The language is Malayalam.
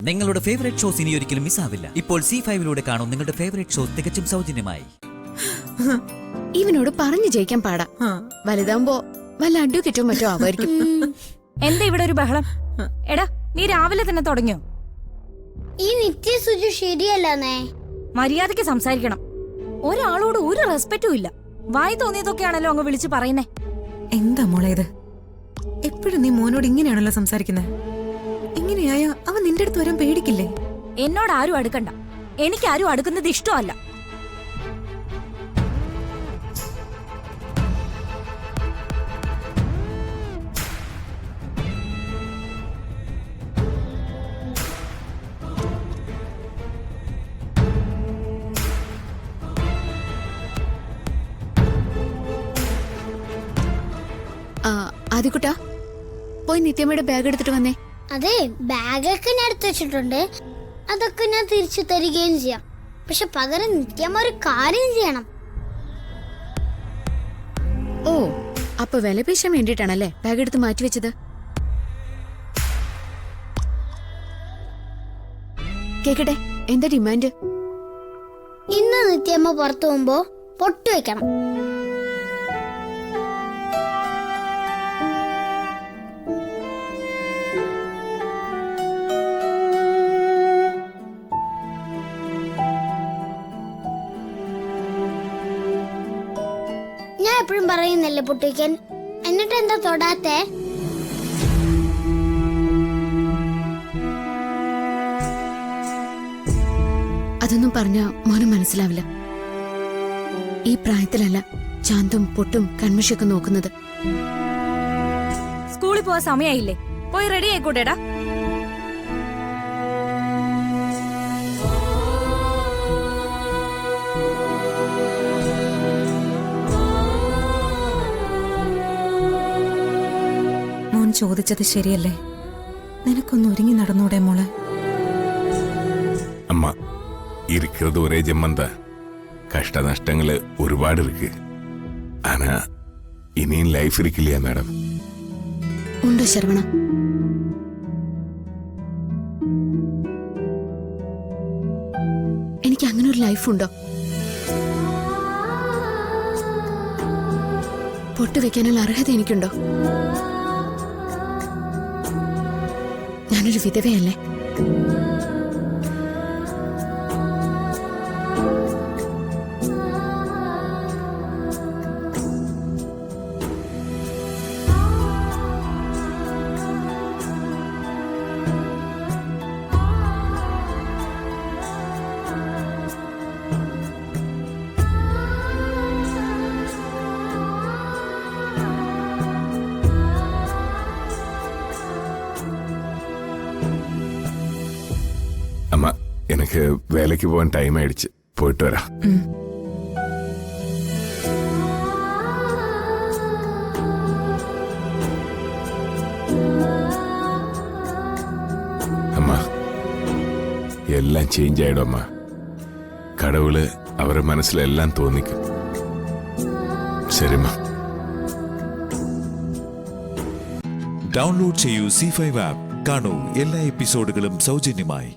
നിങ്ങളുടെ ഫേവറേറ്റ് ഷോസ് ഇനി ഒരിക്കലും മിസ്സാവില്ല. ഇപ്പോൾ C5 കാണും നിങ്ങളുടെ ഫേവറേറ്റ് ഷോസ് തികച്ചും സൗജന്യമായി. ഇവനോട് പറഞ്ഞു ജയിക്കാൻ പാടാ. വലുതാവുമ്പോ വല്ല അഡ്വക്കേറ്റോ മറ്റോ ആവായിരിക്കും. എന്താ ഇവിടെ ഒരു ബഹളം? എടാ, നീ രാവിലെ തന്നെ തുടങ്ങിയോ? ഈ നിത്യ സുജു ശരിയല്ലേ? മര്യാദയ്ക്ക് സംസാരിക്കണം. ഒരാളോട് ഒരു റെസ്പെക്റ്റും ഇല്ല. വായി തോന്നിയതൊക്കെയാണല്ലോ അങ്ങ് വിളിച്ചു പറയുന്നേ. എന്താ മോളെ ഇത്? എപ്പോഴും നീ മോനോട് ഇങ്ങനെയാണല്ലോ സംസാരിക്കുന്നത്. ഇങ്ങനെയായ അവൻ നിന്റെ അടുത്ത് വരാൻ പേടിക്കില്ലേ? എന്നോട് ആരും അടുക്കണ്ട. എനിക്കാരും അടുക്കുന്നത് ഇഷ്ടമല്ല. ആദിക്കുട്ടാ, പോയി നിത്യമ്മയുടെ ബാഗ് എടുത്തിട്ട് വന്നേ. അതെ, ബാഗൊക്കെ ഞാൻ എടുത്തു വെച്ചിട്ടുണ്ട്. അതൊക്കെ ഞാൻ തിരിച്ചു തരികയും ചെയ്യാം. പക്ഷെ പകരം നിത്യമ്മ ഒരു കാര്യം ചെയ്യണം. ഓ, അപ്പൊ വില പേശാൻ വേണ്ടിട്ടാണല്ലേ ബാഗ് എടുത്ത് മാറ്റി വെച്ചത്? കേക്കട്ടെ, എന്താ ഡിമാൻഡ്? ഇന്ന് നിത്യമ്മ പുറത്തു പോകുമ്പോ പൊട്ടു വെക്കണം. ഞാൻ എപ്പോഴും പറയുന്നല്ലേ പൊട്ടിക്കാൻ, എന്നിട്ട് എന്താ തൊടാത്തെ? അതൊന്നും പറഞ്ഞ മോനും മനസ്സിലാവില്ല. ഈ പ്രായത്തിലല്ല ചാന്തും പൊട്ടും കൺമിഷൊക്കെ നോക്കുന്നത്. സ്കൂളിൽ പോവാൻ സമയായില്ലേ? പോയി റെഡി ആയിക്കോട്ടെടാ. മോൻ ചോദിച്ചത് ശരിയല്ലേ? നിനക്കൊന്ന് ഒരുങ്ങി നടന്നൂടെ മോളെ? அம்மா இருக்கிறது ஒரே ஜெம்மந்தான். கஷ்ட நஷ்டங்கள் ஒருபாடு இருக்கு. ஆனா இனியும் லைஃப் இருக்கு இல்லையா மேடம்? ഉണ്ടോ ശരവണ? എനിക്ക് അങ്ങനെ ഒരു ലൈഫുണ്ടോ? പൊട്ടുവെക്കാനുള്ള അർഹത എനിക്കുണ്ടോ? ഞാനൊരു വിധവയല്ലേ? அம்மா, எனக்கு வேலைக்கு போக டைம் ஆயிடுச்சு. போயிட்டு வரேன். அம்மா, எல்லாம் சேஞ்ச் ஆயிடும் அம்மா. கடவுள் அவரை മനസ്സിൽ എല്ലാം തോന്നിക്കും. ശരിമ്മ. ഡൗൺലോഡ് ചെയ്യൂ C5 ആപ്പ്. കാണൂ എല്ലാ എപ്പിസോഡുകളും സൗജന്യമായി.